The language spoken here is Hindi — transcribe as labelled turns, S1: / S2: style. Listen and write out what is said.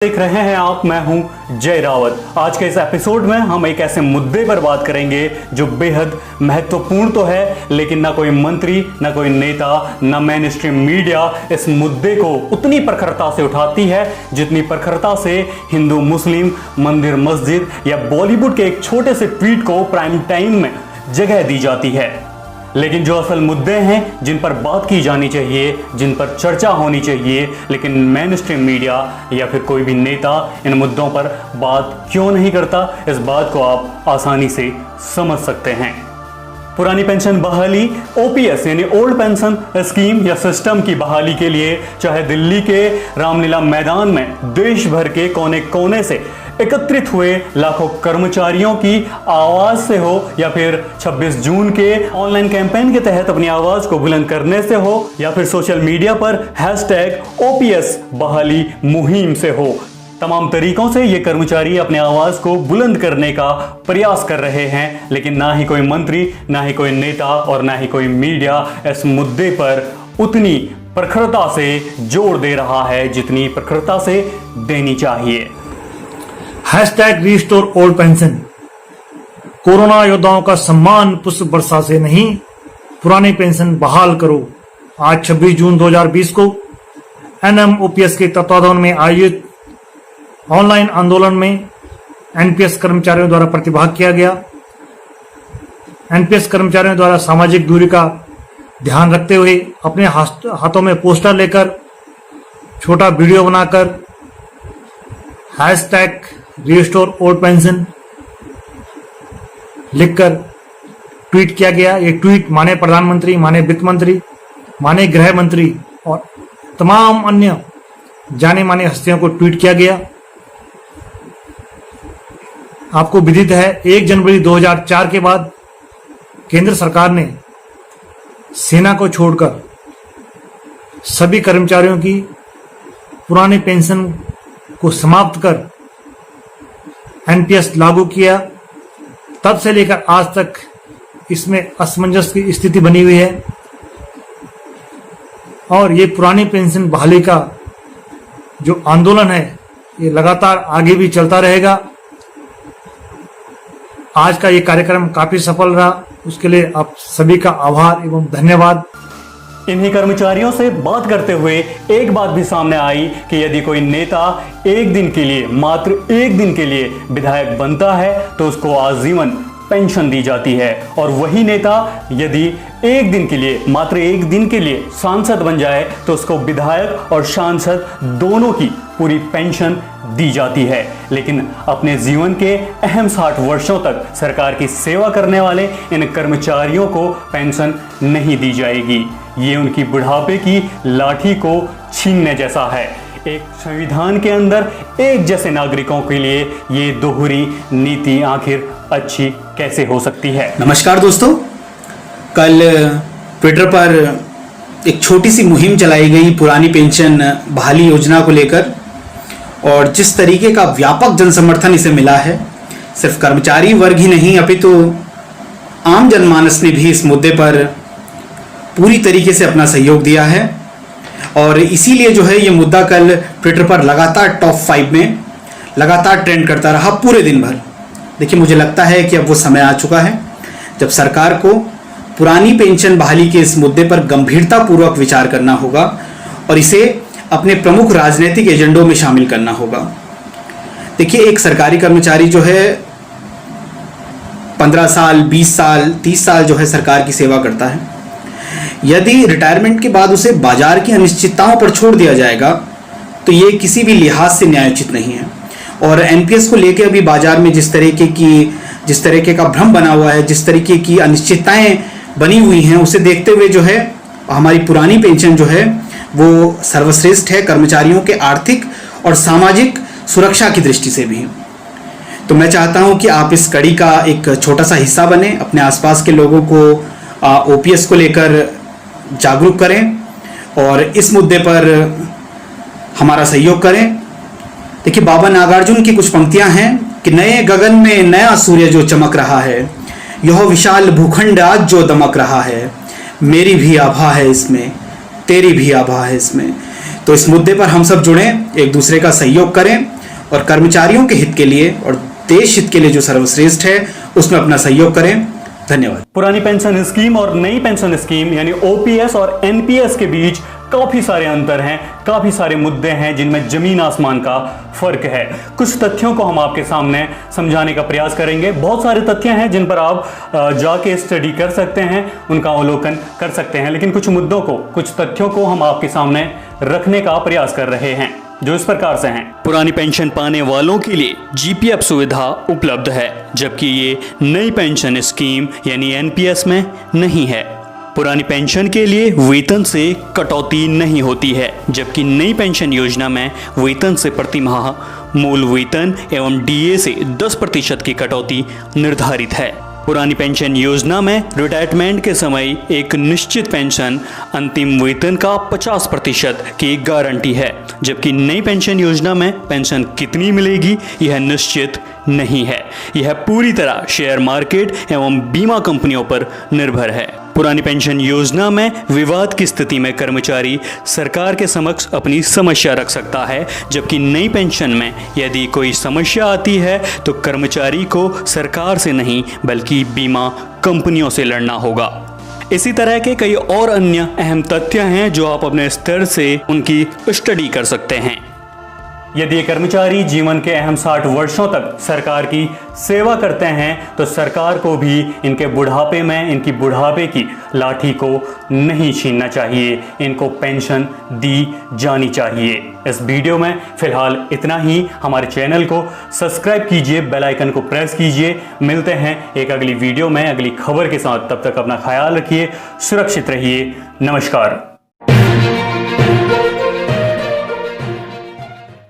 S1: देख रहे हैं आप। मैं हूं जय रावत। आज के इस एपिसोड में हम एक ऐसे मुद्दे पर बात करेंगे जो बेहद महत्वपूर्ण तो है, लेकिन ना कोई मंत्री, ना कोई नेता, ना मेन स्ट्रीम मीडिया इस मुद्दे को उतनी प्रखरता से उठाती है जितनी प्रखरता से हिंदू मुस्लिम, मंदिर मस्जिद या बॉलीवुड के एक छोटे से ट्वीट को प्राइम टाइम में जगह दी जाती है। लेकिन जो असल मुद्दे हैं जिन पर बात की जानी चाहिए, जिन पर चर्चा होनी चाहिए, लेकिन मेन स्ट्रीम मीडिया या फिर कोई भी नेता इन मुद्दों पर बात क्यों नहीं करता, इस बात को आप आसानी से समझ सकते हैं। पुरानी पेंशन बहाली, ओपीएस यानी ओल्ड पेंशन स्कीम या सिस्टम की बहाली के लिए चाहे दिल्ली के रामलीला मैदान में देश भर के कोने कोने से एकत्रित हुए लाखों कर्मचारियों की आवाज से हो या फिर 26 जून के ऑनलाइन कैंपेन के तहत अपनी आवाज को बुलंद करने से हो या फिर सोशल मीडिया पर #OPS बहाली मुहिम से हो, तमाम तरीकों से ये कर्मचारी अपने आवाज को बुलंद करने का प्रयास कर रहे हैं। लेकिन ना ही कोई मंत्री, ना ही कोई नेता और ना ही कोई मीडिया इस मुद्दे पर उतनी प्रखरता से जोर दे रहा है जितनी प्रखरता से देनी चाहिए।
S2: #Restore old pension. कोरोना योद्धाओं का सम्मान पुष्प वर्षा से नहीं, पुरानी पेंशन बहाल करो। आज 26 जून 2020 को NMOPS के तत्वाधान में आयोजित ऑनलाइन आंदोलन में एनपीएस कर्मचारियों द्वारा प्रतिभाग किया गया। एनपीएस कर्मचारियों द्वारा सामाजिक दूरी का ध्यान रखते हुए अपने हाथों में पोस्टर लेकर, छोटा वीडियो बनाकर #रिस्टोर ओल्ड पेंशन लिखकर ट्वीट किया गया। ये ट्वीट माननीय प्रधानमंत्री, माननीय वित्त मंत्री, माननीय गृह मंत्री और तमाम अन्य जाने माने हस्तियों को ट्वीट किया गया। आपको विदित है 1 जनवरी 2004 के बाद केंद्र सरकार ने सेना को छोड़कर सभी कर्मचारियों की पुरानी पेंशन को समाप्त कर एनपीएस लागू किया। तब से लेकर आज तक इसमें असमंजस की स्थिति बनी हुई है और ये पुरानी पेंशन बहाली का जो आंदोलन है ये लगातार आगे भी चलता रहेगा। आज का ये कार्यक्रम काफी सफल रहा, उसके लिए आप सभी का आभार एवं धन्यवाद।
S1: इन्हीं कर्मचारियों से बात करते हुए एक बात भी सामने आई कि यदि कोई नेता एक दिन के लिए, मात्र एक दिन के लिए विधायक बनता है तो उसको आजीवन पेंशन दी जाती है, और वही नेता यदि एक दिन के लिए, मात्र एक दिन के लिए सांसद बन जाए तो उसको विधायक और सांसद दोनों की पूरी पेंशन दी जाती है। लेकिन अपने जीवन के अहम 60 वर्षों तक सरकार की सेवा करने वाले इन कर्मचारियों को पेंशन नहीं दी जाएगी। ये उनकी बुढ़ापे की लाठी को छीनने जैसा है। एक संविधान के अंदर एक जैसे नागरिकों के लिए ये दोहरी नीति आखिर अच्छी कैसे हो सकती है।
S3: नमस्कार दोस्तों, कल ट्विटर पर एक छोटी सी मुहिम चलाई गई पुरानी पेंशन बहाली योजना को लेकर, और जिस तरीके का व्यापक जनसमर्थन इसे मिला है, सिर्फ कर्मचारी वर्ग ही नहीं अपितु आम जनमानस ने भी इस मुद्दे पर पूरी तरीके से अपना सहयोग दिया है। और इसीलिए जो है ये मुद्दा कल ट्विटर पर लगातार टॉप 5 में लगातार ट्रेंड करता रहा पूरे दिन भर। देखिए, मुझे लगता है कि अब वो समय आ चुका है जब सरकार को पुरानी पेंशन बहाली के इस मुद्दे पर गंभीरतापूर्वक विचार करना होगा और इसे अपने प्रमुख राजनीतिक एजेंडों में शामिल करना होगा। देखिए, एक सरकारी कर्मचारी जो है 15 साल, 20 साल, 30 साल जो है सरकार की सेवा करता है। यदि रिटायरमेंट के बाद उसे बाजार की अनिश्चितताओं पर छोड़ दिया जाएगा तो ये किसी भी लिहाज से न्यायोचित नहीं है। और एनपीएस को लेकर अभी बाजार में जिस तरीके का भ्रम बना हुआ है, जिस तरीके की अनिश्चितताएं बनी हुई हैं, उसे देखते हुए जो है हमारी पुरानी पेंशन जो है वो सर्वश्रेष्ठ है कर्मचारियों के आर्थिक और सामाजिक सुरक्षा की दृष्टि से भी। तो मैं चाहता हूं कि आप इस कड़ी का एक छोटा सा हिस्सा बने, अपने आसपास के लोगों को ओपीएस को लेकर जागरूक करें और इस मुद्दे पर हमारा सहयोग करें। देखिए, बाबा नागार्जुन की कुछ पंक्तियां हैं कि नए गगन में नया सूर्य जो चमक रहा है, यह विशाल भूखंड आज जो दमक रहा है, मेरी भी आभा है इसमें, तेरी भी आभा है इसमें। तो इस मुद्दे पर हम सब जुड़ें, एक दूसरे का सहयोग करें और कर्मचारियों के हित के लिए और देश हित के लिए जो सर्वश्रेष्ठ है उसमें अपना सहयोग करें। धन्यवाद।
S1: पुरानी पेंशन स्कीम और नई पेंशन स्कीम यानी ओपीएस और एनपीएस के बीच काफी सारे अंतर हैं, काफी सारे मुद्दे हैं जिनमें जमीन आसमान का फर्क है। कुछ तथ्यों को हम आपके सामने समझाने का प्रयास करेंगे। बहुत सारे तथ्य हैं जिन पर आप जाके स्टडी कर सकते हैं, उनका अवलोकन कर सकते हैं, लेकिन कुछ मुद्दों को, कुछ तथ्यों को हम आपके सामने रखने का प्रयास कर रहे हैं जो इस प्रकार से हैं। पुरानी पेंशन पाने वालों के लिए जीपीएफ सुविधा उपलब्ध है, जबकि ये नई पेंशन स्कीम यानी एनपीएस में नहीं है। पुरानी पेंशन के लिए वेतन से कटौती नहीं होती है, जबकि नई पेंशन योजना में वेतन से प्रति माह मूल वेतन एवं डीए से 10% की कटौती निर्धारित है। पुरानी पेंशन योजना में रिटायरमेंट के समय एक निश्चित पेंशन अंतिम वेतन का 50% की गारंटी है, जबकि नई पेंशन योजना में पेंशन कितनी मिलेगी यह निश्चित नहीं है। यह पूरी तरह शेयर मार्केट एवं बीमा कंपनियों पर निर्भर है। पुरानी पेंशन योजना में विवाद की स्थिति में कर्मचारी सरकार के समक्ष अपनी समस्या रख सकता है, जबकि नई पेंशन में यदि कोई समस्या आती है तो कर्मचारी को सरकार से नहीं बल्कि बीमा कंपनियों से लड़ना होगा। इसी तरह के कई और अन्य अहम तथ्य हैं जो आप अपने स्तर से उनकी स्टडी कर सकते हैं। यदि ये कर्मचारी जीवन के अहम 60 वर्षों तक सरकार की सेवा करते हैं तो सरकार को भी इनके बुढ़ापे में इनकी बुढ़ापे की लाठी को नहीं छीनना चाहिए, इनको पेंशन दी जानी चाहिए। इस वीडियो में फिलहाल इतना ही। हमारे चैनल को सब्सक्राइब कीजिए, बेल आइकन को प्रेस कीजिए। मिलते हैं एक अगली वीडियो में अगली खबर के साथ। तब तक अपना ख्याल रखिए, सुरक्षित रहिए। नमस्कार।